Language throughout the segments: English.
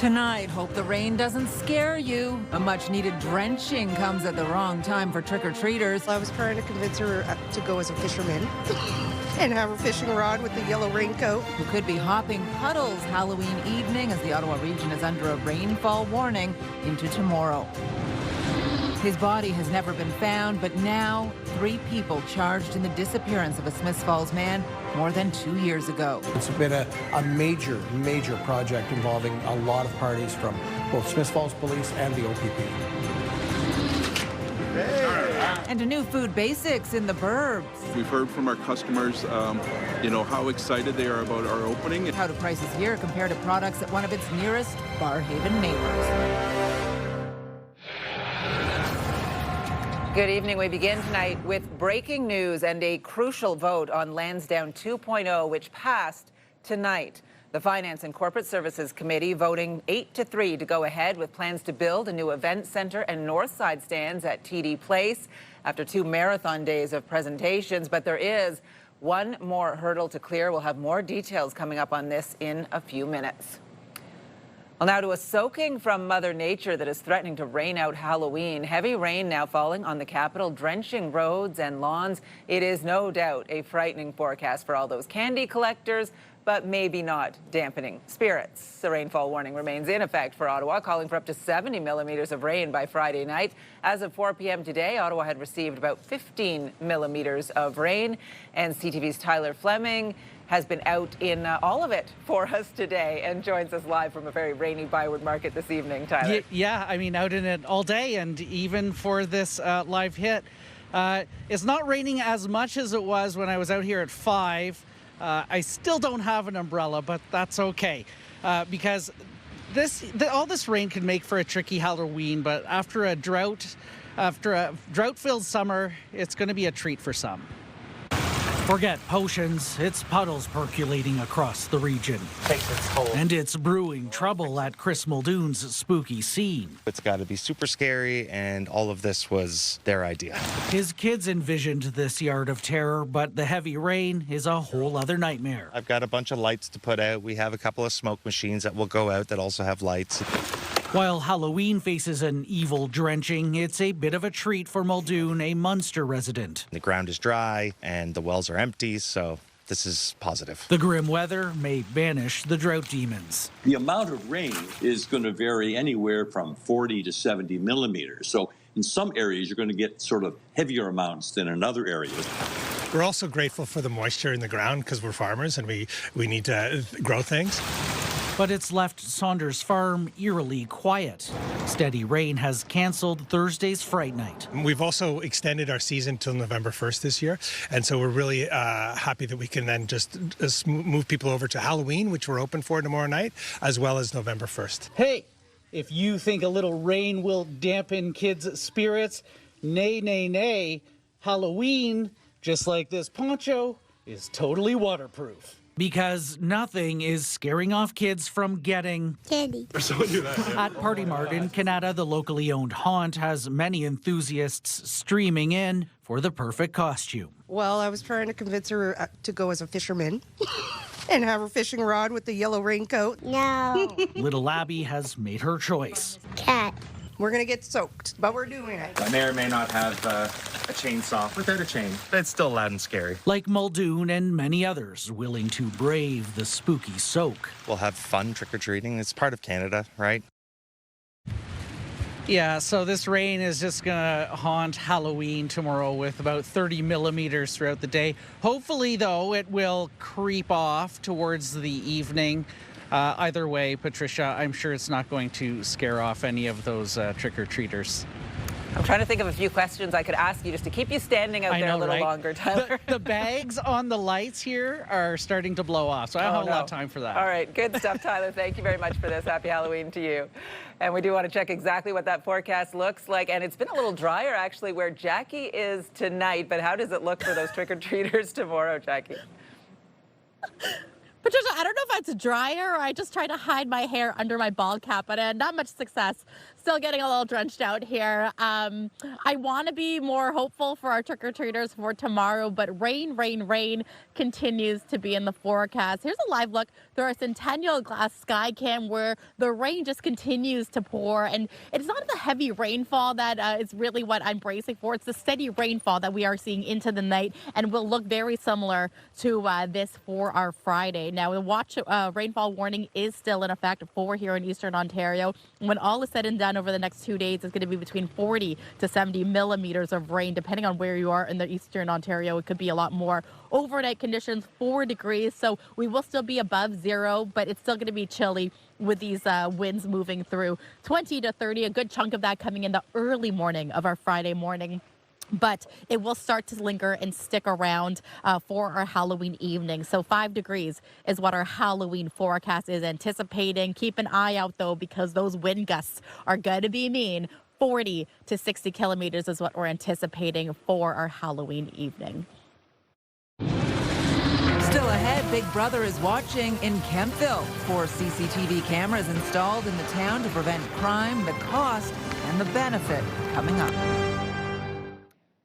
Tonight, hope the rain doesn't scare you. A much-needed drenching comes at the wrong time for trick-or-treaters. I was trying to convince her to go as a fisherman and have her fishing rod with the yellow raincoat. Who could be hopping puddles Halloween evening as the Ottawa region is under a rainfall warning into tomorrow. His body has never been found, but now 3 people charged in the disappearance of a Smiths Falls man more than 2 years ago. It's been a major project involving a lot of parties from both Smiths Falls Police and the OPP. And a new food basics in the burbs. We've heard from our customers, how excited they are about our opening. How do prices here compare to products at one of its nearest Barhaven neighbors? Good evening. We begin tonight with breaking news and a crucial vote on Landsdown 2.0, which passed tonight. The Finance and Corporate Services Committee voting 8-3 to go ahead with plans to build a new event center and north side stands at TD Place after 2 marathon days of presentations. But there is one more hurdle to clear. We'll have more details coming up on this in a few minutes. Well, now to a soaking from Mother Nature that is threatening to rain out Halloween. Heavy rain now falling on the capital, drenching roads and lawns. It is no doubt a frightening forecast for all those candy collectors, but maybe not dampening spirits. The rainfall warning remains in effect for Ottawa, calling for up to 70 millimeters of rain by Friday night. As of 4 p.m. today, Ottawa had received about 15 millimeters of rain, and CTV's Tyler Fleming has been out in all of it for us today and joins us live from a very rainy Byward Market this evening. Tyler. Yeah, I mean, out in it all day, and even for this live hit. It's not raining as much as it was when I was out here at 5. I still don't have an umbrella, but that's okay because all this rain can make for a tricky Halloween, but after a drought-filled summer, it's going to be a treat for some. Forget potions, it's puddles percolating across the region. And it's brewing trouble at Chris Muldoon's spooky scene. It's got to be super scary, and all of this was their idea. His kids envisioned this yard of terror, but the heavy rain is a whole other nightmare. I've got a bunch of lights to put out. We have a couple of smoke machines that will go out that also have lights. While Halloween faces an evil drenching, it's a bit of a treat for Muldoon, a Munster resident. The ground is dry and the wells are empty, so this is positive. The grim weather may banish the drought demons. The amount of rain is going to vary anywhere from 40 to 70 millimeters. So in some areas, you're going to get sort of heavier amounts than in other areas. We're also grateful for the moisture in the ground because we're farmers and we need to grow things. But it's left Saunders Farm eerily quiet. Steady rain has canceled Thursday's Fright Night. We've also extended our season till November 1st this year, and so we're really happy that we can then just move people over to Halloween, which we're open for tomorrow night, as well as November 1st. Hey, if you think a little rain will dampen kids' spirits, nay, nay, nay. Halloween, just like this poncho, is totally waterproof. Because nothing is scaring off kids from getting candy. At Party Mart in Canada, the locally owned haunt has many enthusiasts streaming in for the perfect costume. Well, I was trying to convince her to go as a fisherman and have her fishing rod with the yellow raincoat. No. Little Abby has made her choice. Cat. We're going to get soaked, but we're doing it. I may or may not have a chainsaw without a chain. It's still loud and scary. Like Muldoon and many others willing to brave the spooky soak. We'll have fun trick-or-treating. It's part of Canada, right? Yeah, so this rain is just going to haunt Halloween tomorrow with about 30 millimeters throughout the day. Hopefully, though, it will creep off towards the evening. Either way, Patricia, I'm sure it's not going to scare off any of those trick-or-treaters. I'm trying to think of a few questions I could ask you just to keep you standing out there a little longer, Tyler. The bags on the lights here are starting to blow off, so I don't have a lot of time for that. All right, good stuff, Tyler. Thank you very much for this. Happy Halloween to you. And we do want to check exactly what that forecast looks like. And it's been a little drier, actually, where Jackie is tonight. But how does it look for those trick-or-treaters tomorrow, Jackie? Patricia, I don't know if it's drier or I just try to hide my hair under my ball cap, but not much success Still getting a little drenched out here. I want to be more hopeful for our trick-or-treaters for tomorrow, but rain continues to be in the forecast. Here's a live look through our Centennial Glass Sky Cam where the rain just continues to pour. And it's not the heavy rainfall that is really what I'm bracing for. It's the steady rainfall that we are seeing into the night and will look very similar to this for our Friday. Now, the watch rainfall warning is still in effect for here in Eastern Ontario. When all is said and done over the next 2 days, it's going to be between 40 to 70 millimeters of rain, depending on where you are in the Eastern Ontario. It could be a lot more. Overnight conditions, 4 degrees, so we will still be above zero, but it's still going to be chilly with these winds moving through. 20 to 30, a good chunk of that coming in the early morning of our Friday morning. But it will start to linger and stick around for our Halloween evening. So 5 degrees is what our Halloween forecast is anticipating. Keep an eye out, though, because those wind gusts are going to be mean. 40 to 60 kilometers is what we're anticipating for our Halloween evening. Still ahead, Big Brother is watching in Kemptville. 4 CCTV cameras installed in the town to prevent crime, the cost, and the benefit coming up.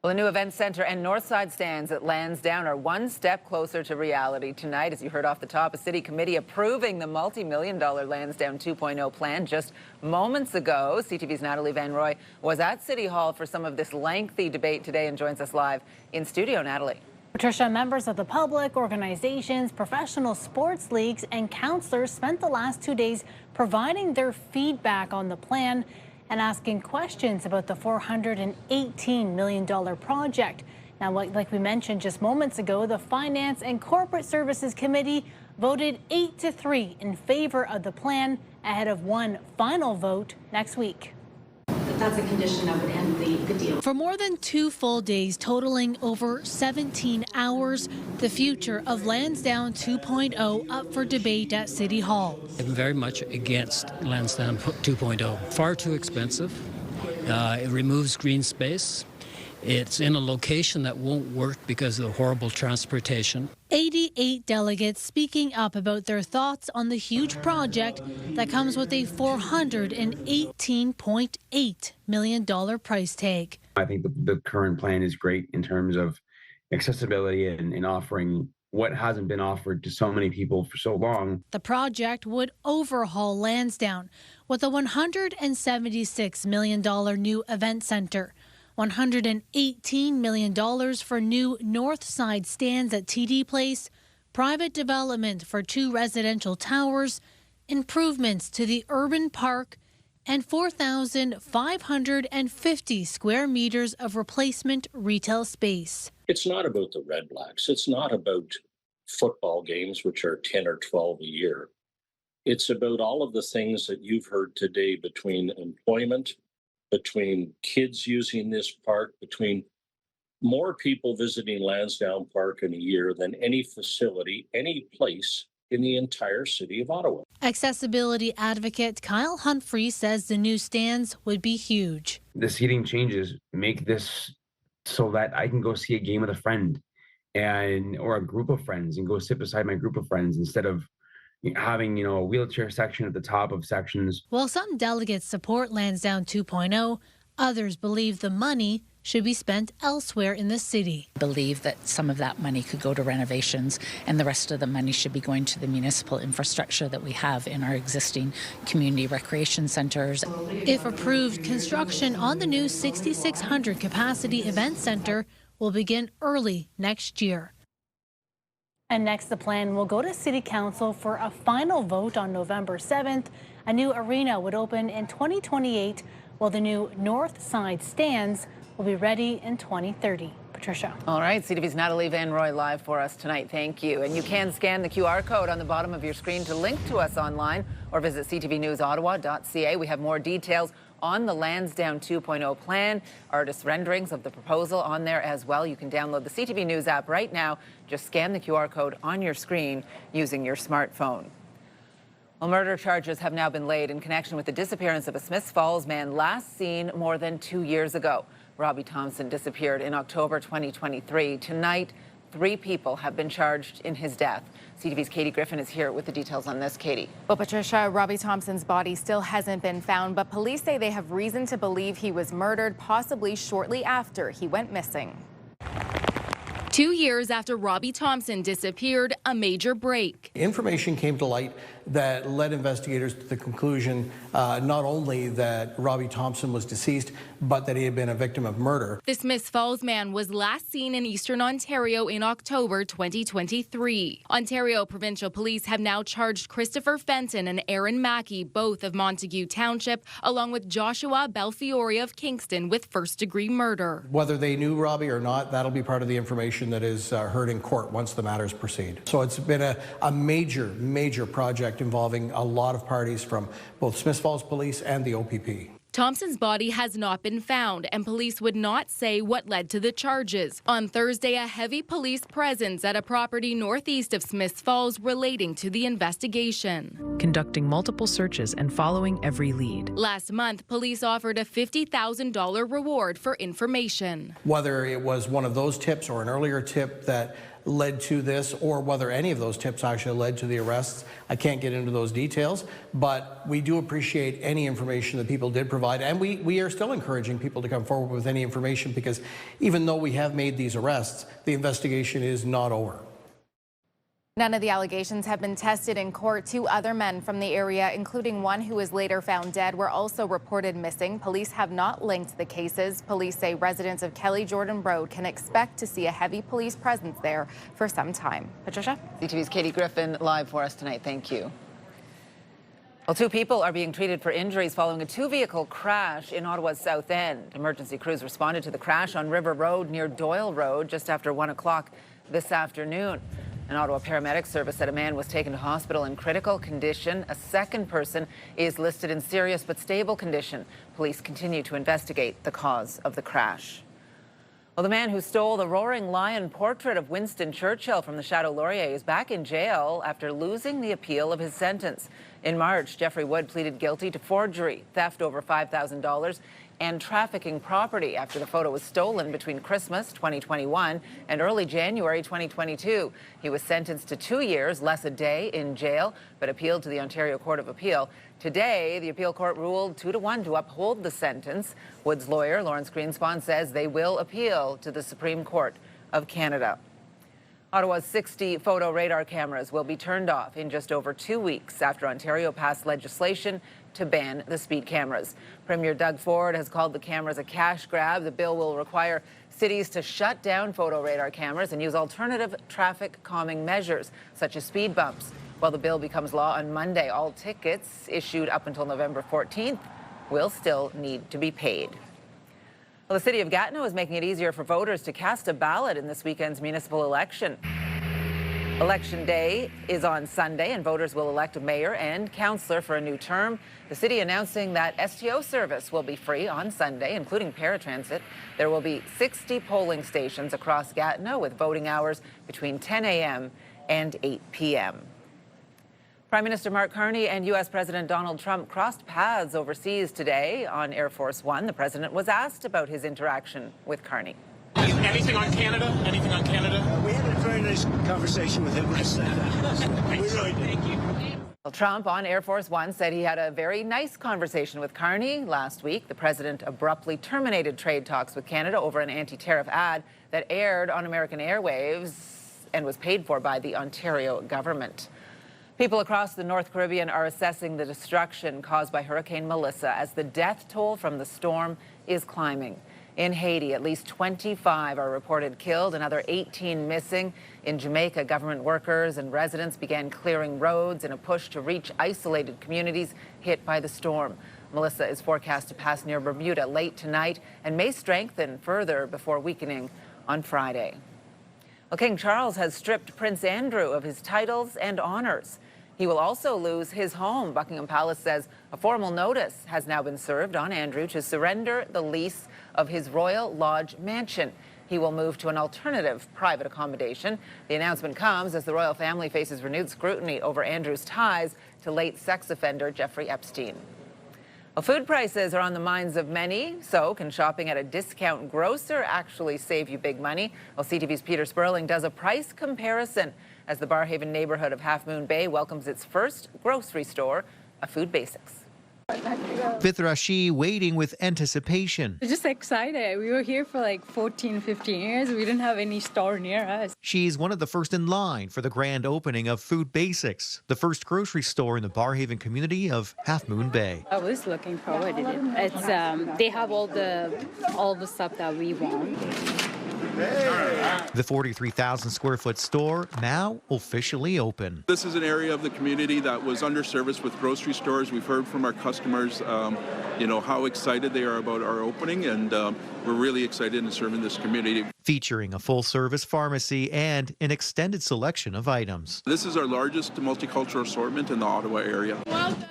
Well, the new event center and Northside stands at Landsdown are one step closer to reality tonight. As you heard off the top, a city committee approving the multi-million-dollar Landsdown 2.0 plan just moments ago. CTV's Natalie Van Roy was at City Hall for some of this lengthy debate today and joins us live in studio. Natalie. Patricia, members of the public, organizations, professional sports leagues, and councillors spent the last 2 days providing their feedback on the plan and asking questions about the $418 million project. Now, like we mentioned just moments ago, the Finance and Corporate Services Committee voted 8-3 in favor of the plan ahead of one final vote next week. That's a condition that would end the deal. For more than 2 full days, totaling over 17 hours, the future of Lansdowne 2.0 up for debate at City Hall. I'm very much against Lansdowne 2.0. Far too expensive. It removes green space. It's in a location that won't work because of the horrible transportation. 88 delegates speaking up about their thoughts on the huge project that comes with a $418.8 million price tag. I think the current plan is great in terms of accessibility and offering what hasn't been offered to so many people for so long. The project would overhaul Lansdowne with a $176 million new event center. $118 million for new north side stands at TD Place, private development for 2 residential towers, improvements to the urban park, and 4,550 square meters of replacement retail space. It's not about the Red Blacks. It's not about football games, which are 10 or 12 a year. It's about all of the things that you've heard today between employment, between kids using this park, between more people visiting Lansdowne Park in a year than any facility, any place in the entire city of Ottawa. Accessibility advocate Kyle Humphrey says the new stands would be huge. The seating changes make this so that I can go see a game with a friend or a group of friends and go sit beside my group of friends instead of having, a wheelchair section at the top of sections. While some delegates support Lansdowne 2.0, others believe the money should be spent elsewhere in the city. I believe that some of that money could go to renovations and the rest of the money should be going to the municipal infrastructure that we have in our existing community recreation centres. If approved, construction on the new 6,600 capacity event centre will begin early next year. And next, the plan will go to City Council for a final vote on November 7th. A new arena would open in 2028, while the new north side stands will be ready in 2030. Patricia. All right, CTV's Natalie Van Roy live for us tonight. Thank you. And you can scan the QR code on the bottom of your screen to link to us online or visit ctvnewsottawa.ca. We have more details on the Lansdowne 2.0 plan, artist renderings of the proposal on there as well. You can download the CTV News app right now. Just scan the QR code on your screen using your smartphone. Well, murder charges have now been laid in connection with the disappearance of a Smiths Falls man last seen more than 2 years ago. Robbie Thomson disappeared in October 2023. Tonight, 3 people have been charged in his death. CTV's Katie Griffin is here with the details on this. Katie. Well, Patricia, Robbie Thomson's body still hasn't been found, but police say they have reason to believe he was murdered, possibly shortly after he went missing. 2 years after Robbie Thomson disappeared, a major break. Information came to light that led investigators to the conclusion not only that Robbie Thomson was deceased, but that he had been a victim of murder. The Smiths Falls man was last seen in eastern Ontario in October 2023. Ontario Provincial Police have now charged Christopher Fenton and Aaron Mackey, both of Montague Township, along with Joshua Belfiore of Kingston, with first-degree murder. Whether they knew Robbie or not, that'll be part of the information that is heard in court once the matters proceed. So it's been a major project involving a lot of parties from both Smiths Falls Police and the OPP. Thompson's body has not been found, and police would not say what led to the charges. On Thursday, a heavy police presence at a property northeast of Smiths Falls relating to the investigation. Conducting multiple searches and following every lead. Last month, police offered a $50,000 reward for information. Whether it was one of those tips or an earlier tip that led to this, or whether any of those tips actually led to the arrests, I can't get into those details, but we do appreciate any information that people did provide, and we are still encouraging people to come forward with any information, because even though we have made these arrests, the investigation is not over. None of the allegations have been tested in court. 2 other men from the area, including one who was later found dead, were also reported missing. Police have not linked the cases. Police say residents of Kelly Jordan Road can expect to see a heavy police presence there for some time. Patricia? CTV's Katie Griffin live for us tonight. Thank you. Well, 2 people are being treated for injuries following a 2-vehicle crash in Ottawa's South End. Emergency crews responded to the crash on River Road near Doyle Road just after 1 o'clock this afternoon. An Ottawa paramedic service said a man was taken to hospital in critical condition. A second person is listed in serious but stable condition. Police continue to investigate the cause of the crash. Well, the man who stole the roaring lion portrait of Winston Churchill from the Chateau Laurier is back in jail after losing the appeal of his sentence. In March, Jeffrey Wood pleaded guilty to forgery, theft over $5,000, and trafficking property after the photo was stolen between Christmas 2021 and early January 2022. He was sentenced to 2 years, less a day in jail, but appealed to the Ontario Court of Appeal. Today, the appeal court ruled 2-1 to uphold the sentence. Wood's lawyer, Lawrence Greenspan, says they will appeal to the Supreme Court of Canada. Ottawa's 60 photo radar cameras will be turned off in just over 2 weeks after Ontario passed legislation to ban the speed cameras. Premier Doug Ford has called the cameras a cash grab. The bill will require cities to shut down photo radar cameras and use alternative traffic calming measures, such as speed bumps. While the bill becomes law on Monday, all tickets issued up until November 14th will still need to be paid. Well, the city of Gatineau is making it easier for voters to cast a ballot in this weekend's municipal election. Election day is on Sunday, and voters will elect a mayor and councillor for a new term. The city announcing that STO service will be free on Sunday, including paratransit. There will be 60 polling stations across Gatineau with voting hours between 10 a.m. and 8 p.m. Prime Minister Mark Carney and U.S. President Donald Trump crossed paths overseas today on Air Force One. The president was asked about his interaction with Carney. Anything on Canada? Anything on Canada? We had a very nice conversation with him last night. We really did. Thank you. Well, Trump on Air Force One said he had a very nice conversation with Carney last week. The president abruptly terminated trade talks with Canada over an anti-tariff ad that aired on American airwaves and was paid for by the Ontario government. People across the North Caribbean are assessing the destruction caused by Hurricane Melissa as the death toll from the storm is climbing. In Haiti, at least 25 are reported killed, another 18 missing. In Jamaica, government workers and residents began clearing roads in a push to reach isolated communities hit by the storm. Melissa is forecast to pass near Bermuda late tonight and may strengthen further before weakening on Friday. Well, King Charles has stripped Prince Andrew of his titles and honors. He will also lose his home. Buckingham Palace says a formal notice has now been served on Andrew to surrender the lease of his Royal Lodge mansion. He will move to an alternative private accommodation. The announcement comes as the royal family faces renewed scrutiny over Andrew's ties to late sex offender Jeffrey Epstein. Well, food prices are on the minds of many, so can shopping at a discount grocer actually save you big money? Well, CTV's Peter Sperling does a price comparison as the Barrhaven neighborhood of Half Moon Bay welcomes its first grocery store, a Food Basics. Vithrashi waiting with anticipation. We're just excited. We were here for like 14, 15 years. We didn't have any store near us. She's one of the first in line for the grand opening of Food Basics, the first grocery store in the Barrhaven community of Half Moon Bay. I was looking forward to it. It's they have all the stuff that we want. The 43,000 square foot store now officially open. This is an area of the community that was underserviced with grocery stores. We've heard from our customers, how excited they are about our opening, and we're really excited in serving this community. Featuring a full-service pharmacy and an extended selection of items. This is our largest multicultural assortment in the Ottawa area.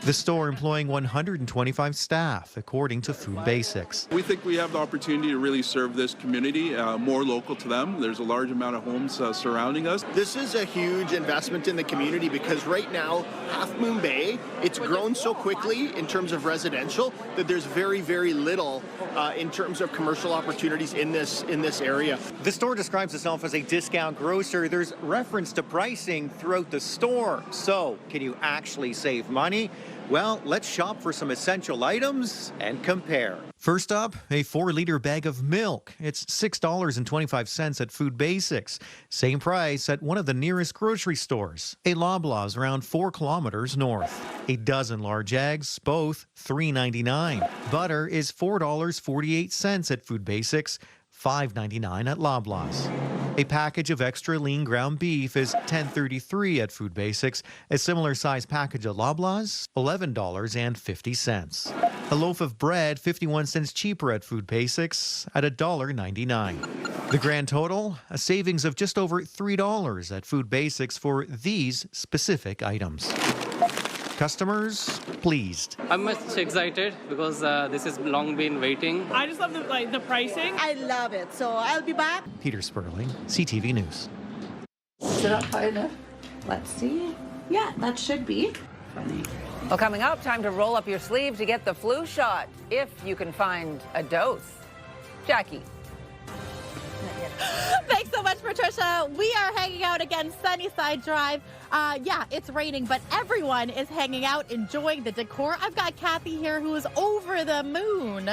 The store employing 125 staff, according to Food Basics. We think we have the opportunity to really serve this community more local to them. There's a large amount of homes surrounding us. This is a huge investment in the community because right now, Half Moon Bay, it's grown so quickly in terms of residential that there's very, very little in terms of commercial opportunities in this area. The store describes itself as a discount grocer. There's reference to pricing throughout the store. So, can you actually save money? Well, let's shop for some essential items and compare. First up, a 4-liter bag of milk. It's $6.25 at Food Basics. Same price at one of the nearest grocery stores. A Loblaws around 4 kilometers north. A dozen large eggs, both $3.99. Butter is $4.48 at Food Basics. $5.99 at Loblaws. A package of extra lean ground beef is $10.33 at Food Basics. A similar size package at Loblaws, $11.50. A loaf of bread, 51 cents cheaper at Food Basics at $1.99. The grand total, a savings of just over $3 at Food Basics for these specific items. Customers pleased. I'm much excited because this has long been waiting. I just love the pricing. I love it, so I'll be back. Peter Sperling, CTV News. Is it up high enough? Let's see. Yeah, that should be. Funny. Well, coming up, time to roll up your sleeve to get the flu shot, if you can find a dose. Jackie. Thanks so much, Patricia. We are hanging out again, Sunnyside Drive. Yeah, it's raining, but everyone is hanging out, enjoying the decor. I've got Kathy here who is over the moon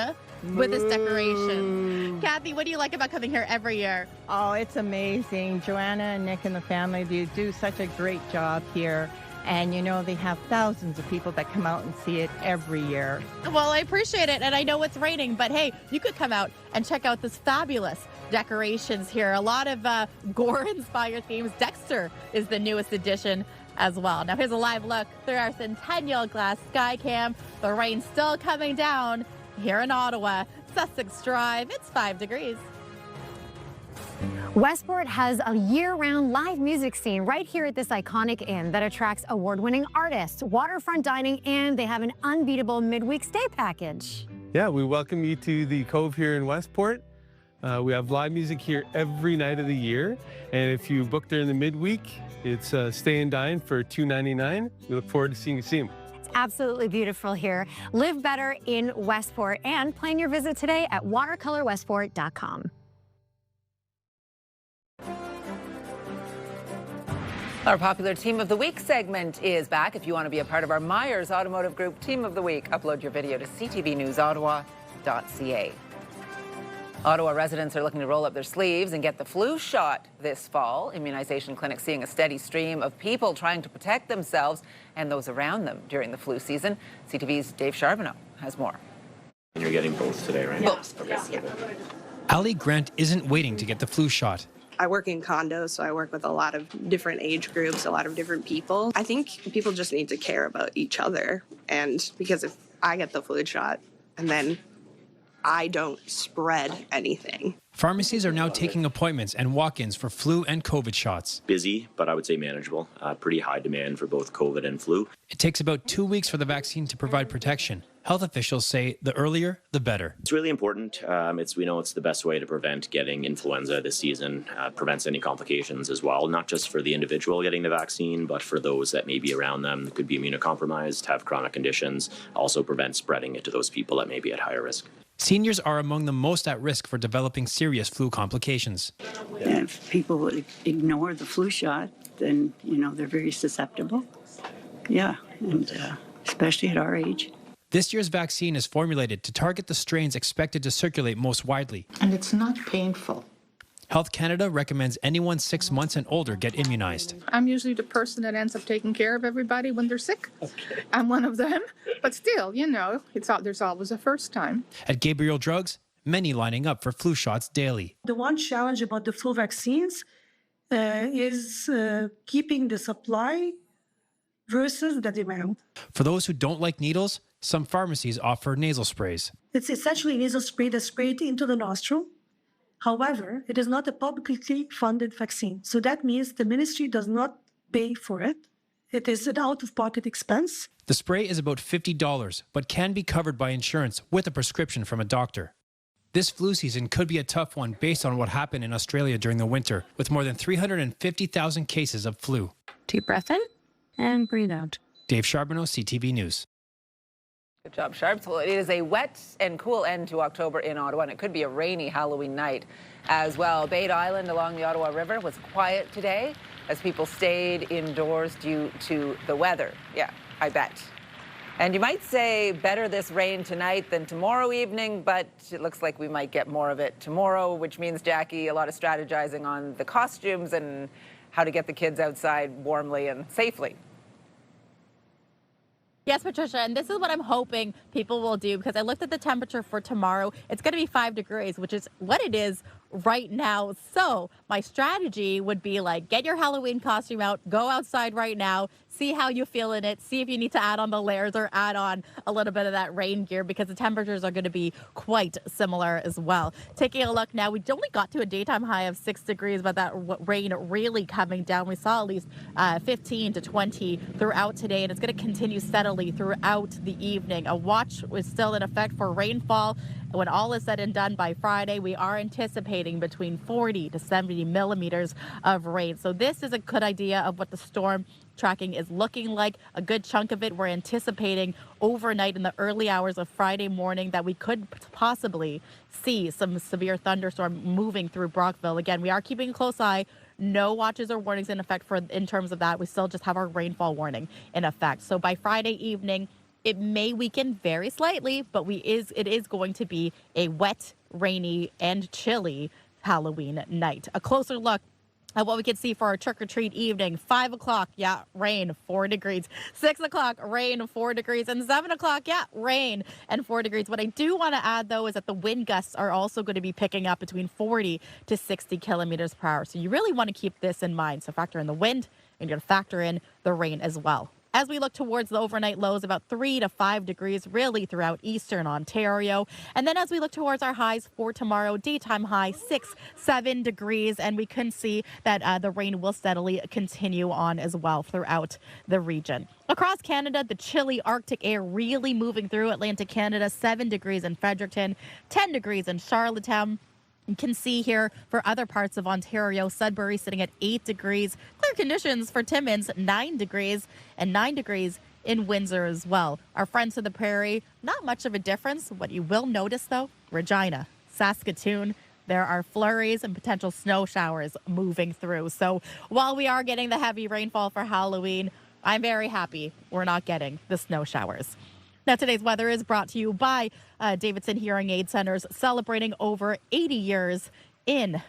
with this decoration. Kathy, what do you like about coming here every year? Oh, it's amazing. Joanna and Nick and the family do such a great job here. And, they have thousands of people that come out and see it every year. Well, I appreciate it. And I know it's raining, but hey, you could come out and check out this fabulous decorations here. A lot of Gore-inspired themes. Dexter is the newest addition as well. Now, here's a live look through our Centennial Glass Sky Cam. The rain's still coming down here in Ottawa. Sussex Drive, it's 5 degrees. Westport has a year-round live music scene right here at this iconic inn that attracts award-winning artists, waterfront dining, and they have an unbeatable midweek stay package. Yeah, we welcome you to the Cove here in Westport. We have live music here every night of the year, and if you book during the midweek, it's stay and dine for $2.99. We look forward to seeing you soon. It's absolutely beautiful here. Live better in Westport, and plan your visit today at watercolorwestport.com. Our popular Team of the Week segment is back. If you want to be a part of our Myers Automotive Group Team of the Week, upload your video to ctvnewsottawa.ca. Ottawa residents are looking to roll up their sleeves and get the flu shot this fall. Immunization clinics seeing a steady stream of people trying to protect themselves and those around them during the flu season. CTV's Dave Charbonneau has more. You're getting both today, right? Both. Okay. Yeah. Ali Grant isn't waiting to get the flu shot. I work in condos, so I work with a lot of different age groups, a lot of different people. I think people just need to care about each other. And because if I get the flu shot and then I don't spread anything. Pharmacies are now taking appointments and walk-ins for flu and COVID shots. Busy, but I would say manageable. Pretty high demand for both COVID and flu. It takes about 2 weeks for the vaccine to provide protection. Health officials say the earlier, the better. It's really important. We know it's the best way to prevent getting influenza this season. Prevents any complications as well, not just for the individual getting the vaccine, but for those that may be around them that could be immunocompromised, have chronic conditions. Also prevents spreading it to those people that may be at higher risk. Seniors are among the most at risk for developing serious flu complications. If people ignore the flu shot, then, they're very susceptible. Yeah, and especially at our age. This year's vaccine is formulated to target the strains expected to circulate most widely. And it's not painful. Health Canada recommends anyone 6 months and older get immunized. I'm usually the person that ends up taking care of everybody when they're sick. Okay. I'm one of them. But still, there's always a first time. At Gabriel Drugs, many lining up for flu shots daily. The one challenge about the flu vaccines is keeping the supply versus the demand. For those who don't like needles, some pharmacies offer nasal sprays. It's essentially a nasal spray that's sprayed into the nostril. However, it is not a publicly funded vaccine. So that means the ministry does not pay for it. It is an out-of-pocket expense. The spray is about $50, but can be covered by insurance with a prescription from a doctor. This flu season could be a tough one based on what happened in Australia during the winter, with more than 350,000 cases of flu. Deep breath in and breathe out. Dave Charbonneau, CTV News. Good job, Sharps. Well, it is a wet and cool end to October in Ottawa, and it could be a rainy Halloween night as well. Bait Island along the Ottawa River was quiet today as people stayed indoors due to the weather. Yeah, I bet. And you might say better this rain tonight than tomorrow evening, but it looks like we might get more of it tomorrow, which means, Jackie, a lot of strategizing on the costumes and how to get the kids outside warmly and safely. Yes, Patricia, and this is what I'm hoping people will do, because I looked at the temperature for tomorrow. It's going to be 5 degrees, which is what it is right now. So my strategy would be get your Halloween costume out, go outside right now, see how you feel in it, see if you need to add on the layers or add on a little bit of that rain gear, because the temperatures are going to be quite similar as well. Taking a look now, we only got to a daytime high of 6 degrees, but that rain really coming down. We saw at least 15 to 20 throughout today, and it's going to continue steadily throughout the evening. A watch is still in effect for rainfall. When all is said and done by Friday, we are anticipating between 40 to 70 millimeters of rain. So this is a good idea of what the storm tracking is looking like. A good chunk of it we're anticipating overnight in the early hours of Friday morning that we could possibly see some severe thunderstorm moving through Brockville. Again, we are keeping a close eye. No watches or warnings in effect in terms of that. We still just have our rainfall warning in effect. So by Friday evening, it may weaken very slightly, but it is going to be a wet, rainy, and chilly Halloween night. A closer look at what we can see for our trick-or-treat evening. 5 o'clock, yeah, rain, 4 degrees. 6 o'clock, rain, 4 degrees. And 7 o'clock, yeah, rain and 4 degrees. What I do want to add, though, is that the wind gusts are also going to be picking up between 40 to 60 kilometers per hour. So you really want to keep this in mind. So factor in the wind, and you're going to factor in the rain as well. As we look towards the overnight lows, about 3 to 5 degrees really throughout eastern Ontario. And then as we look towards our highs for tomorrow, daytime high 6-7 degrees. And we can see that the rain will steadily continue on as well throughout the region. Across Canada, the chilly Arctic air really moving through Atlantic Canada. 7 degrees in Fredericton, 10 degrees in Charlottetown. You can see here for other parts of Ontario, Sudbury sitting at 8 degrees. Clear conditions for Timmins, 9 degrees, and 9 degrees in Windsor as well. Our friends to the prairie, not much of a difference. What you will notice, though, Regina, Saskatoon, there are flurries and potential snow showers moving through. So while we are getting the heavy rainfall for Halloween, I'm very happy we're not getting the snow showers. Now, today's weather is brought to you by Davidson Hearing Aid Centers, celebrating over 80 years in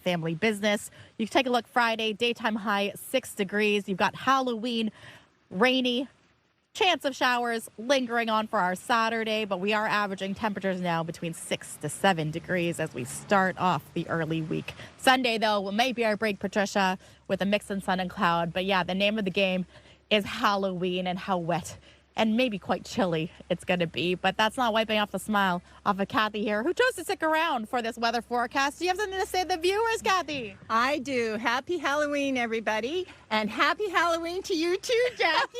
family business. You can take a look Friday, daytime high 6 degrees. You've got Halloween, rainy, chance of showers lingering on for our Saturday, but we are averaging temperatures now between 6 to 7 degrees as we start off the early week. Sunday, though, may be our break, Patricia, with a mix of sun and cloud. But yeah, the name of the game is Halloween and how wet and maybe quite chilly it's going to be, but that's not wiping off the smile off of Kathy here, who chose to stick around for this weather forecast. Do you have something to say to the viewers, Kathy? I do. Happy Halloween, everybody. And happy Halloween to you too, Jackie.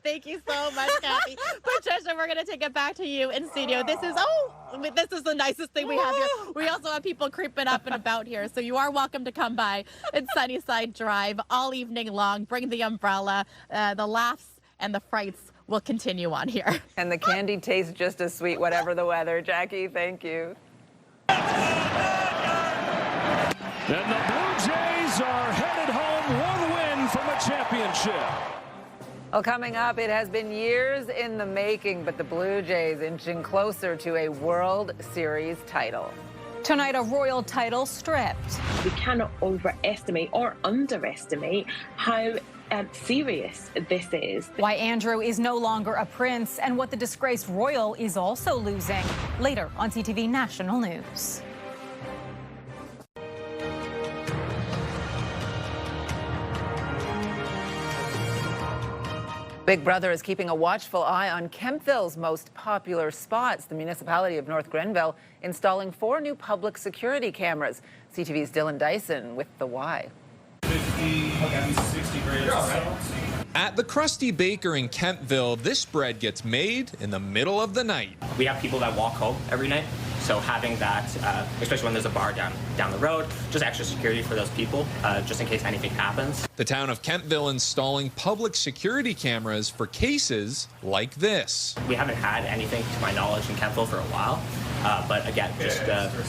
Thank you so much, Kathy. Patricia, we're going to take it back to you in studio. This is the nicest thing we have here. We also have people creeping up and about here, so you are welcome to come by. It's Sunnyside Drive all evening long. Bring the umbrella. The laughs and the frights will continue on here. And the candy tastes just as sweet, whatever the weather. Jackie, thank you. And the Blue Jays are headed home, one win from a championship. Well, coming up, it has been years in the making, but the Blue Jays inching closer to a World Series title. Tonight, a royal title stripped. We cannot overestimate or underestimate how serious this is. Why Andrew is no longer a prince and what the disgraced royal is also losing. Later on CTV National News. Big Brother is keeping a watchful eye on Kemptville's most popular spots. The municipality of North Grenville installing 4 new public security cameras. CTV's Dylan Dyson with the why. 50, 60 grams. At the Krusty Baker in Kentville, this bread gets made in the middle of the night. We have people that walk home every night, so having that, especially when there's a bar down the road, just extra security for those people, just in case anything happens. The town of Kentville installing public security cameras for cases like this. We haven't had anything, to my knowledge, in Kentville for a while. But again, just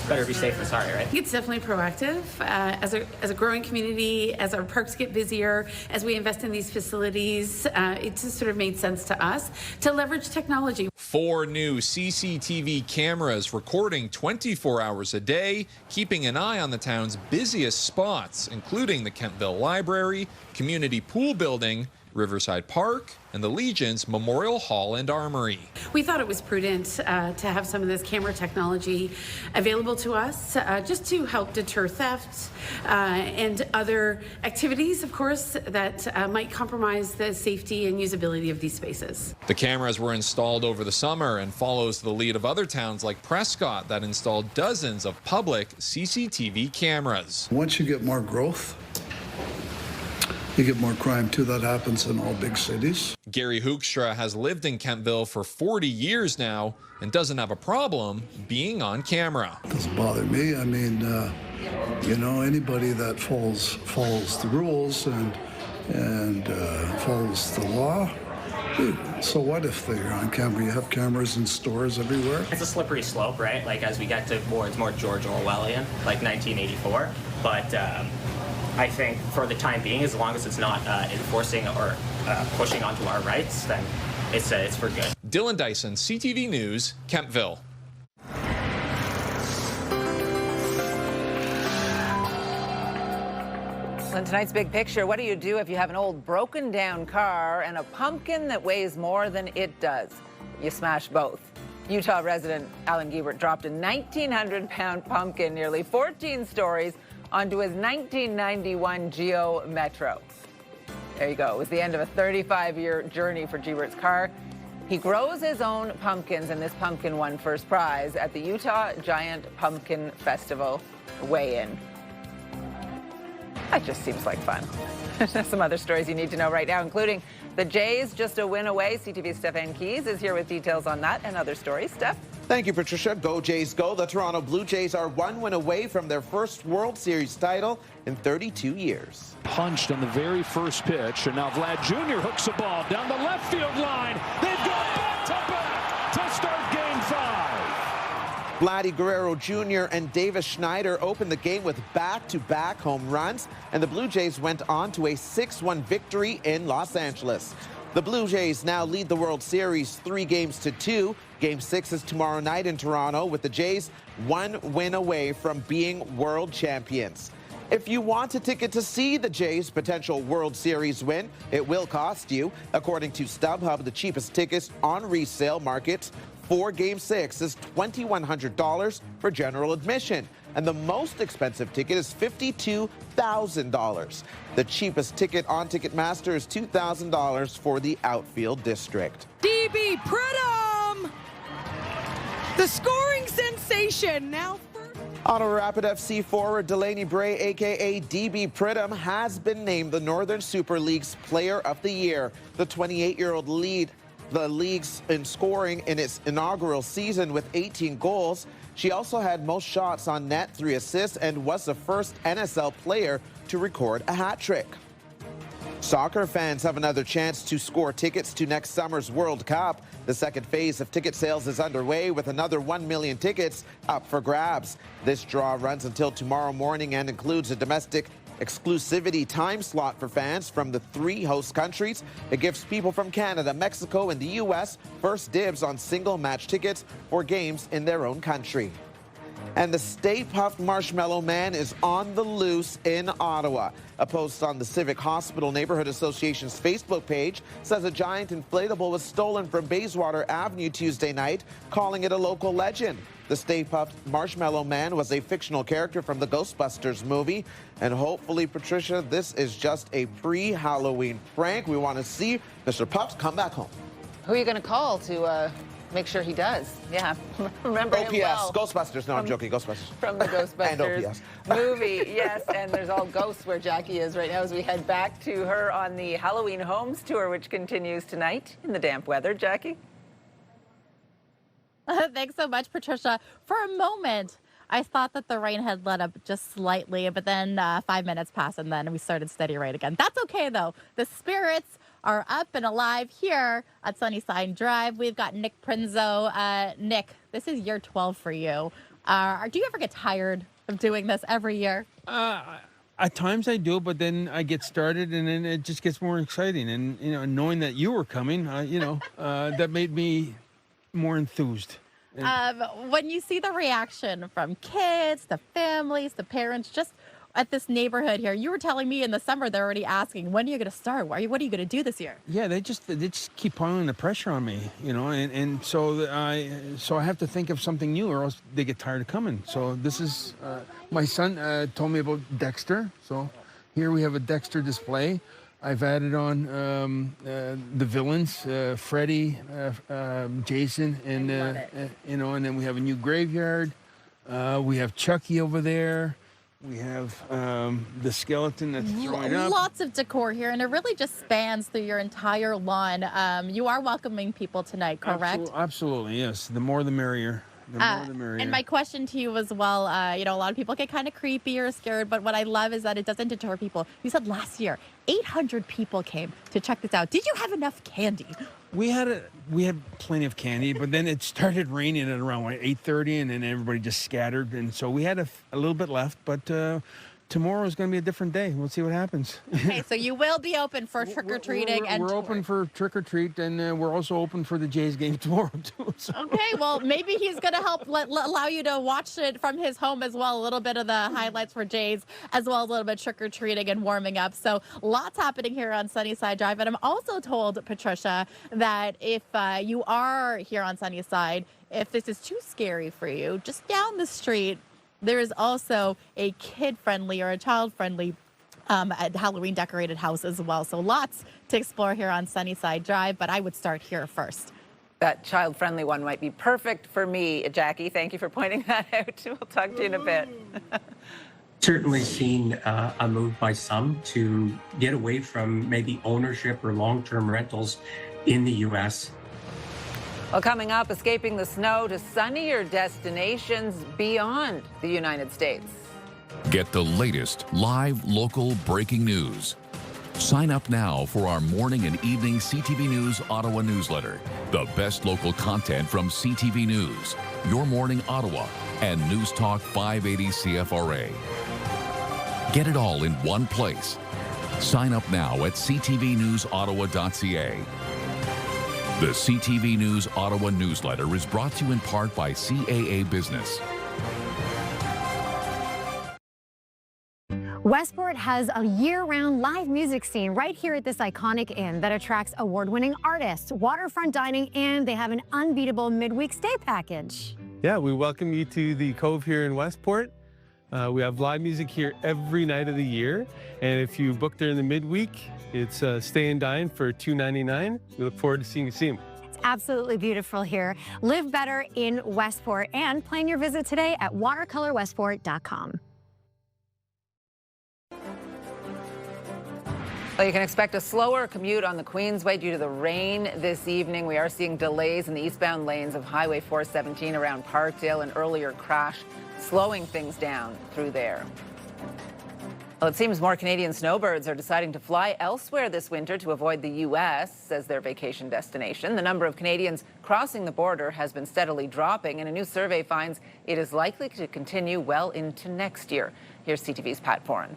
better be safe than sorry, right? I think it's definitely proactive. As a growing community, as our parks get busier, as we invest in these facilities, it just sort of made sense to us to leverage technology. 4 new CCTV cameras recording 24 hours a day, keeping an eye on the town's busiest spots, including the Kentville Library, Community Pool Building, Riverside Park, and the Legion's Memorial Hall and Armory. We thought it was prudent to have some of this camera technology available to us just to help deter theft and other activities, of course, that might compromise the safety and usability of these spaces. The cameras were installed over the summer and follows the lead of other towns like Prescott that installed dozens of public CCTV cameras. Once you get more growth, you get more crime too. That happens in all big cities. Gary Hoekstra has lived in Kentville for 40 years now and doesn't have a problem being on camera. Doesn't bother me. I mean, you know, anybody that follows the rules and follows the law. So what if they're on camera? You have cameras in stores everywhere. It's a slippery slope, right? Like as we get towards more George Orwellian, like 1984. But I think for the time being, as long as it's not enforcing or pushing onto our rights, then it's for good. Dylan Dyson, CTV News, Kentville. In tonight's big picture, what do you do if you have an old broken down car and a pumpkin that weighs more than it does? You smash both. Utah resident Alan Giebert dropped a 1,900-pound pumpkin nearly 14 stories onto his 1991 Geo Metro. There you go. It was the end of a 35-year journey for Giebert's car. He grows his own pumpkins, and this pumpkin won first prize at the Utah Giant Pumpkin Festival weigh-in. That just seems like fun. Some other stories you need to know right now, including the Jays just a win away. CTV's Stefan Keys is here with details on that and other stories. Steph? Thank you, Patricia. Go Jays, go. The Toronto Blue Jays are 1 win away from their first World Series title in 32 years. Punched on the very first pitch, and now Vlad Jr. hooks a ball down the left field line. They've gone back to start Game 5. Vladdy Guerrero Jr. and Davis Schneider opened the game with back-to-back home runs, and the Blue Jays went on to a 6-1 victory in Los Angeles. The Blue Jays now lead the World Series 3-2. Game 6 is tomorrow night in Toronto, with the Jays 1 win away from being world champions. If you want a ticket to see the Jays' potential World Series win, it will cost you. According to StubHub, the cheapest tickets on resale market for Game 6 is $2,100 for general admission. and the most expensive ticket is $52,000. The cheapest ticket on Ticketmaster is $2,000 for the outfield district. DB Pridham, the scoring sensation now. Ottawa Rapid FC forward Delaney Bray, a.k.a. DB Pridham, has been named the Northern Super League's Player of the Year. The 28-year-old lead the league's in scoring in its inaugural season with 18 goals. She also had most shots on net, 3 assists, and was the first NSL player to record a hat trick. Soccer fans have another chance to score tickets to next summer's World Cup. The second phase of ticket sales is underway with another 1 million tickets up for grabs. This draw runs until tomorrow morning and includes a domestic exclusivity time slot for fans from the 3 host countries. It gives people from Canada, Mexico, and the U.S. first dibs on single match tickets for games in their own country. And the Stay Puft Marshmallow Man is on the loose in Ottawa. A post on the Civic Hospital Neighborhood Association's Facebook page says a giant inflatable was stolen from Bayswater Avenue Tuesday night, calling it a local legend. The Stay Puft Marshmallow Man was a fictional character from the Ghostbusters movie. And hopefully, Patricia, this is just a pre-Halloween prank. We want to see Mr. Puft come back home. Who are you going to call to make sure he does? Yeah, remember OPS, him well. Ghostbusters. No, I'm joking. Ghostbusters. From the Ghostbusters and OPS. movie, yes. And there's all ghosts where Jackie is right now as we head back to her on the Halloween Homes tour, which continues tonight in the damp weather. Jackie? Thanks so much, Patricia. For a moment, I thought that the rain had let up just slightly, but then 5 minutes passed and then we started steady rain again. That's okay, though. The spirits are up and alive here at Sunnyside Drive. We've got Nick Prinzo. Nick, this is year 12 for you. Do you ever get tired of doing this every year? At times I do, but then I get started and then it just gets more exciting. And, you know, knowing that you were coming, that made me more enthused. When you see the reaction from kids, the families, the parents, just at this neighborhood here, you were telling me in the summer they're already asking, when are you going to start? What are you going to do this year? Yeah, they just keep piling the pressure on me, and so I have to think of something new or else they get tired of coming. So this is my son told me about Dexter. So here we have a Dexter display. I've added on the villains, Freddy, Jason, and and then we have a new graveyard. We have Chucky over there. We have the skeleton that's throwing up. Lots of decor here, and it really just spans through your entire lawn. You are welcoming people tonight, correct? Absolutely, yes. The more the merrier. The more the merrier. And my question to you as well, a lot of people get kind of creepy or scared, but what I love is that it doesn't deter people. You said last year, 800 people came to check this out. Did you have enough candy? We had plenty of candy, but then it started raining at around 8:30, and then everybody just scattered, and so we had a little bit left. But tomorrow is going to be a different day. We'll see what happens. Okay, so you will be open for trick-or-treating and we're open for trick-or-treat, and we're also open for the Jays game tomorrow, too. So. Okay, well, maybe he's going to help allow you to watch it from his home as well, a little bit of the highlights for Jays, as well as a little bit of trick-or-treating and warming up. So lots happening here on Sunnyside Drive. And I'm also told, Patricia, that if you are here on Sunnyside, if this is too scary for you, just down the street, there is also a kid-friendly or a child-friendly Halloween decorated house as well. So lots to explore here on Sunnyside Drive, but I would start here first. That child-friendly one might be perfect for me, Jackie. Thank you for pointing that out. We'll talk to you in a bit. Certainly seen a move by some to get away from maybe ownership or long-term rentals in the U.S. Well, coming up, escaping the snow to sunnier destinations beyond the United States. Get the latest live local breaking news. Sign up now for our morning and evening CTV News Ottawa newsletter. The best local content from CTV News, Your Morning Ottawa, and News Talk 580 CFRA. Get it all in one place. Sign up now at ctvnewsottawa.ca. The CTV News Ottawa newsletter is brought to you in part by CAA Business. Westport has a year-round live music scene right here at this iconic inn that attracts award-winning artists, waterfront dining, and they have an unbeatable midweek stay package. Yeah, we welcome you to the Cove here in Westport. We have live music here every night of the year. And if you book there in the midweek, it's Stay and Dine for $2.99. We look forward to seeing you soon. It's absolutely beautiful here. Live better in Westport and plan your visit today at watercolorwestport.com. Well, you can expect a slower commute on the Queensway due to the rain this evening. We are seeing delays in the eastbound lanes of Highway 417 around Parkdale, an earlier crash slowing things down through there. Well, it seems more Canadian snowbirds are deciding to fly elsewhere this winter to avoid the U.S. as their vacation destination. The number of Canadians crossing the border has been steadily dropping, and a new survey finds it is likely to continue well into next year. Here's CTV's Pat Foran.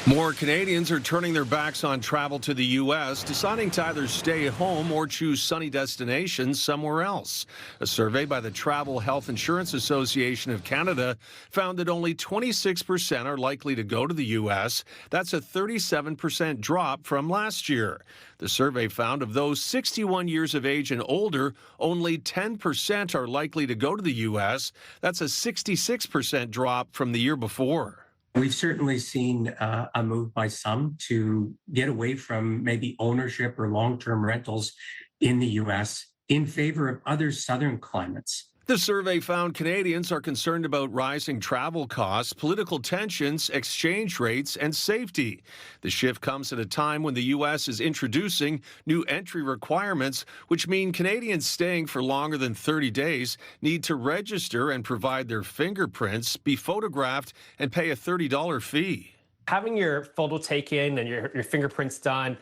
More Canadians are turning their backs on travel to the U.S., deciding to either stay home or choose sunny destinations somewhere else. A survey by the Travel Health Insurance Association of Canada found that only 26% are likely to go to the U.S. That's a 37% drop from last year. The survey found of those 61 years of age and older, only 10% are likely to go to the U.S. That's a 66% drop from the year before. We've certainly seen a move by some to get away from maybe ownership or long-term rentals in the U.S. in favor of other southern climates. The survey found Canadians are concerned about rising travel costs, political tensions, exchange rates, and safety. The shift comes at a time when the U.S. is introducing new entry requirements, which mean Canadians staying for longer than 30 days need to register and provide their fingerprints, be photographed, and pay a $30 fee. Having your photo taken and your fingerprints done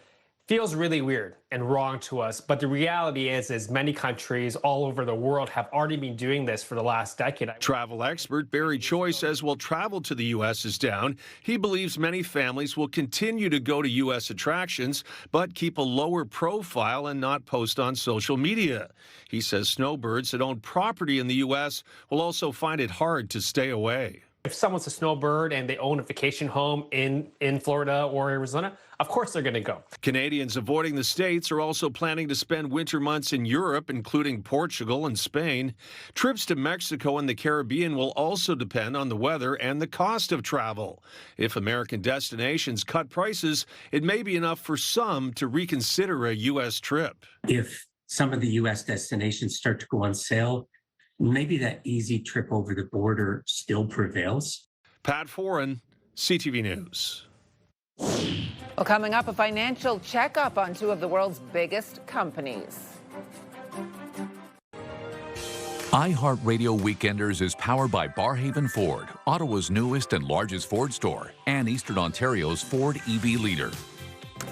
feels really weird and wrong to us, but the reality is many countries all over the world have already been doing this for the last decade. Travel expert Barry Choi says while travel to the U.S. is down, he believes many families will continue to go to U.S. attractions, but keep a lower profile and not post on social media. He says snowbirds that own property in the U.S. will also find it hard to stay away. If someone's a snowbird and they own a vacation home in Florida or Arizona, of course they're going to go. Canadians avoiding the States are also planning to spend winter months in Europe, including Portugal and Spain. Trips to Mexico and the Caribbean will also depend on the weather and the cost of travel. If American destinations cut prices, it may be enough for some to reconsider a U.S. trip. If some of the U.S. destinations start to go on sale, maybe that easy trip over the border still prevails. Pat Foran, CTV News. Well, coming up, a financial checkup on two of the world's biggest companies. iHeartRadio Weekenders is powered by Barhaven Ford, Ottawa's newest and largest Ford store, and Eastern Ontario's Ford EV leader.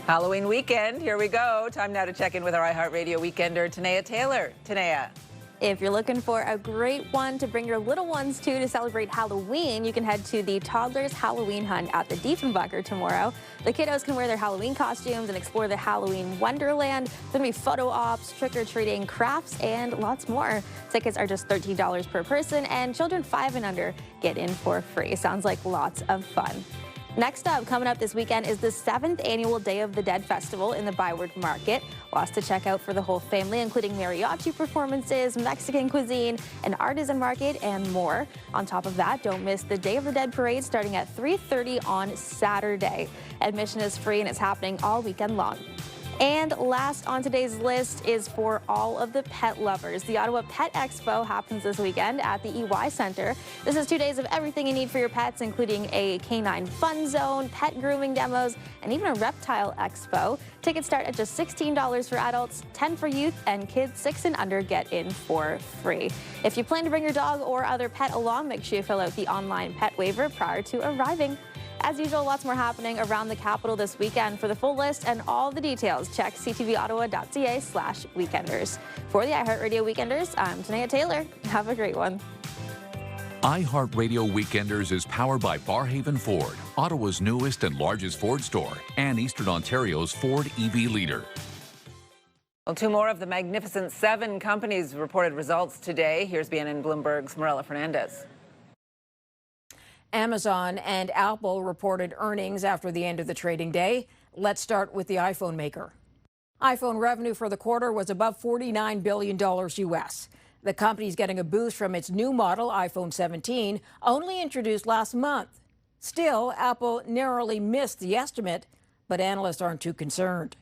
Halloween weekend, here we go. Time now to check in with our iHeartRadio Weekender, Tanea Taylor. Tanea. If you're looking for a great one to bring your little ones to celebrate Halloween, you can head to the Toddlers Halloween Hunt at the Diefenbacher tomorrow. The kiddos can wear their Halloween costumes and explore the Halloween Wonderland. There's going to be photo ops, trick-or-treating, crafts, and lots more. Tickets are just $13 per person, and children 5 and under get in for free. Sounds like lots of fun. Next up, coming up this weekend, is the 7th annual Day of the Dead Festival in the Byward Market. Lots to check out for the whole family, including mariachi performances, Mexican cuisine, an artisan market, and more. On top of that, don't miss the Day of the Dead Parade starting at 3:30 on Saturday. Admission is free and it's happening all weekend long. And last on today's list is for all of the pet lovers. The Ottawa Pet Expo happens this weekend at the EY Centre. This is 2 days of everything you need for your pets, including a canine fun zone, pet grooming demos, and even a reptile expo. Tickets start at just $16 for adults, $10 for youth, and kids 6 and under get in for free. If you plan to bring your dog or other pet along, make sure you fill out the online pet waiver prior to arriving. As usual, lots more happening around the capital this weekend. For the full list and all the details, check ctvottawa.ca/weekenders. For the iHeartRadio Weekenders, I'm Tanea Taylor. Have a great one. iHeartRadio Weekenders is powered by Barhaven Ford, Ottawa's newest and largest Ford store, and Eastern Ontario's Ford EV leader. Well, 2 more of the Magnificent 7 companies reported results today. Here's BNN Bloomberg's Morella Fernandez. Amazon and Apple reported earnings after the end of the trading day. Let's start with the iPhone maker. iPhone revenue for the quarter was above $49 billion U.S. The company's getting a boost from its new model, iPhone 17, only introduced last month. Still, Apple narrowly missed the estimate, but analysts aren't too concerned.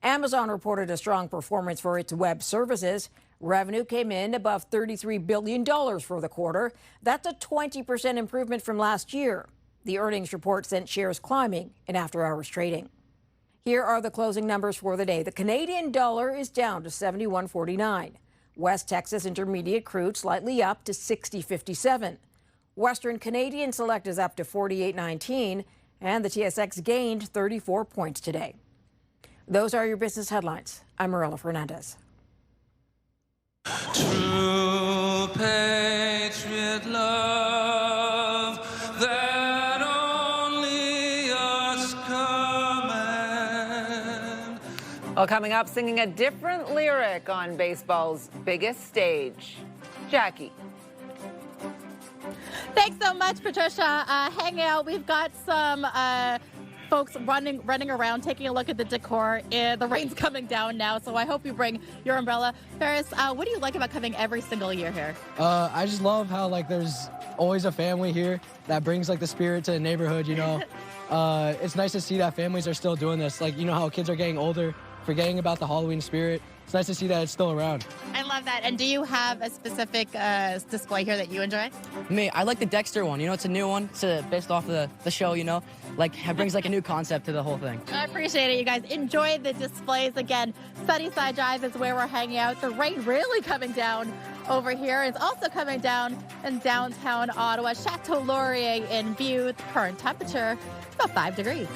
Amazon reported a strong performance for its web services. Revenue came in above $33 billion for the quarter. That's a 20% improvement from last year. The earnings report sent shares climbing in after-hours trading. Here are the closing numbers for the day. The Canadian dollar is down to 71.49. West Texas Intermediate crude slightly up to 60.57. Western Canadian Select is up to 48.19, and the TSX gained 34 points today. Those are your business headlines. I'm Marilla Fernandez. True patriot love that only us command. Well, coming up, singing a different lyric on baseball's biggest stage, Jackie. Thanks so much, Patricia. Hang out. We've got some folks running around, taking a look at the decor. The rain's coming down now, so I hope you bring your umbrella. Ferris, what do you like about coming every single year here? I just love how there's always a family here that brings the spirit to the neighborhood. It's nice to see that families are still doing this. How kids are getting older, forgetting about the Halloween spirit. It's nice to see that it's still around. I love that. And do you have a specific display here that you enjoy? Me, I like the Dexter one. It's a new one. It's based off of the show, it brings a new concept to the whole thing. I appreciate it, you guys. Enjoy the displays. Again, Sunnyside Drive is where we're hanging out. The rain really coming down over here. It's also coming down in downtown Ottawa. Chateau Laurier in view. The current temperature is about 5 degrees.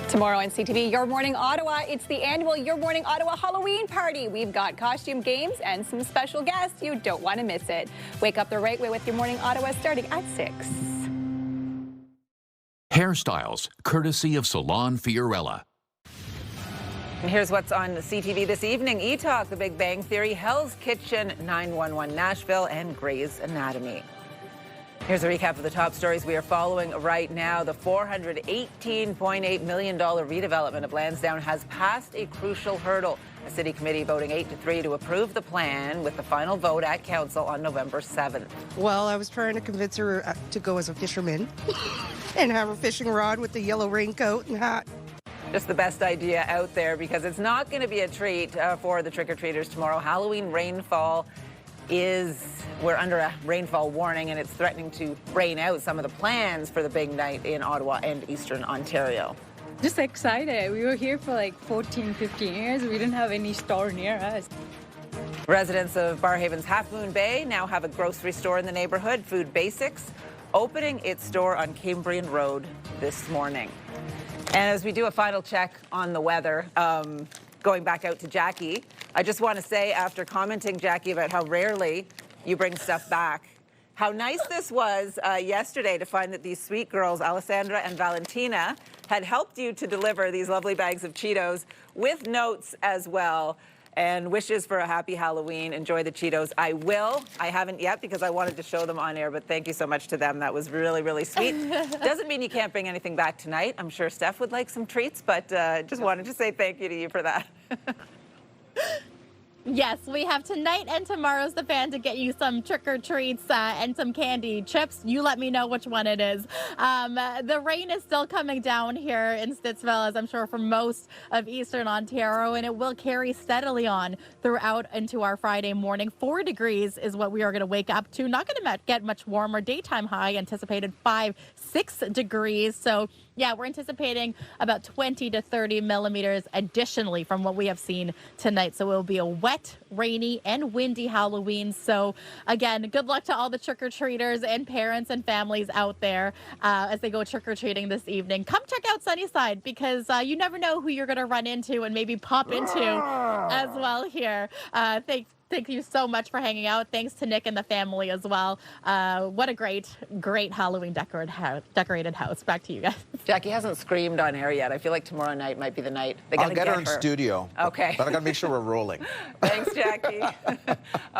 Tomorrow on CTV Your Morning Ottawa, it's the annual Your Morning Ottawa Halloween party. We've got costume games and some special guests. You don't want to miss it. Wake up the right way with Your Morning Ottawa starting at 6. Hairstyles, courtesy of Salon Fiorella. And here's what's on CTV this evening. E-Talk, The Big Bang Theory, Hell's Kitchen, 911 Nashville, and Grey's Anatomy. Here's a recap of the top stories we are following right now. The $418.8 million redevelopment of Landsdown has passed a crucial hurdle. A city committee voting 8-3 to approve the plan, with the final vote at council on November 7th. Well, I was trying to convince her to go as a fisherman and have a fishing rod with the yellow raincoat and hat. Just the best idea out there, because it's not going to be a treat for the trick-or-treaters tomorrow. Halloween rainfall we're under a rainfall warning, and it's threatening to rain out some of the plans for the big night in Ottawa and Eastern Ontario. Just excited. We were here for 14, 15 years. We didn't have any store near us. Residents of Barhaven's Half Moon Bay now have a grocery store in the neighborhood, Food Basics, opening its store on Cambrian Road this morning. And as we do a final check on the weather, going back out to Jackie, I just want to say, after commenting, Jackie, about how rarely you bring stuff back, how nice this was yesterday to find that these sweet girls, Alessandra and Valentina, had helped you to deliver these lovely bags of Cheetos with notes as well, and wishes for a happy Halloween. Enjoy the Cheetos. I will. I haven't yet because I wanted to show them on air, but thank you so much to them. That was really, really sweet. Doesn't mean you can't bring anything back tonight. I'm sure Steph would like some treats, but just wanted to say thank you to you for that. Yes, we have tonight and tomorrow's the fan to get you some trick-or-treats and some candy chips. You let me know which one it is. The rain is still coming down here in Stittsville, as I'm sure for most of Eastern Ontario, and it will carry steadily on throughout into our Friday morning. 4 degrees is what we are going to wake up to. Not going to get much warmer. Daytime high anticipated 5-6 degrees. So yeah, we're anticipating about 20 to 30 millimeters additionally from what we have seen tonight. So it will be a wet, rainy, and windy Halloween. So again, good luck to all the trick-or-treaters and parents and families out there as they go trick-or-treating this evening. Come check out Sunnyside, because you never know who you're going to run into and maybe pop into as well here. Thank you so much for hanging out. Thanks to Nick and the family as well. What a great Halloween decorated house. Back to you guys. Jackie hasn't screamed on air yet. I feel like tomorrow night might be the night. I'll get her in studio. Okay. But I got to make sure we're rolling. Thanks, Jackie.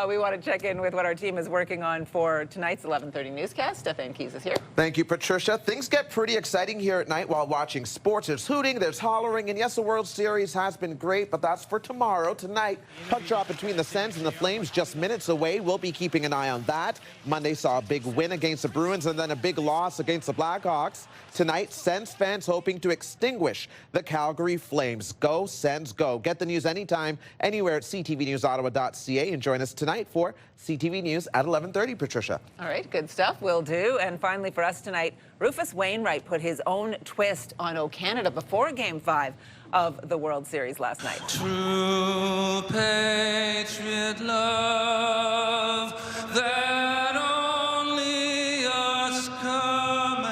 We want to check in with what our team is working on for tonight's 11:30 newscast. Stefan Keys is here. Thank you, Patricia. Things get pretty exciting here at night while watching sports. There's hooting, there's hollering, and yes, the World Series has been great, but that's for tomorrow. Tonight, puck drop between the Sens and the Flames just minutes away. We'll be keeping an eye on that. Monday saw a big win against the Bruins and then a big loss against the Blackhawks. Tonight, Sens fans hoping to extinguish the Calgary Flames. Go, Sens, go. Get the news anytime, anywhere at ctvnewsottawa.ca, and join us tonight for CTV News at 11:30, Patricia. All right, good stuff. Will do. And finally for us tonight, Rufus Wainwright put his own twist on O Canada before Game 5 of the World Series last night. True patriot love that only us command.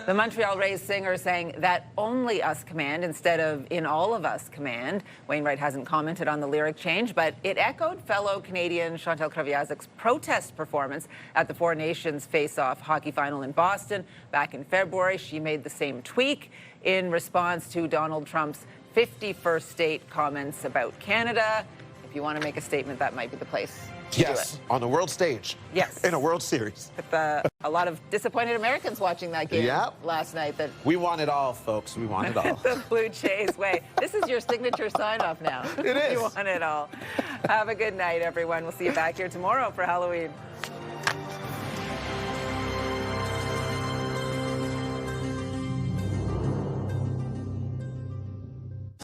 The Montreal Rays singer sang that only us command instead of in all of us command. Wainwright hasn't commented on the lyric change, but it echoed fellow Canadian Chantal Kreviazik's protest performance at the Four Nations Face-Off hockey final in Boston back in February. She made the same tweak in response to Donald Trump's 51st state comments about Canada. If you want to make a statement, that might be the place to do it. On the world stage. Yes. In a World Series. With a lot of disappointed Americans watching that game last night. That we want it all, folks. We want it all. The Blue Jays way. This is your signature sign-off now. It is. You want it all. Have a good night, everyone. We'll see you back here tomorrow for Halloween.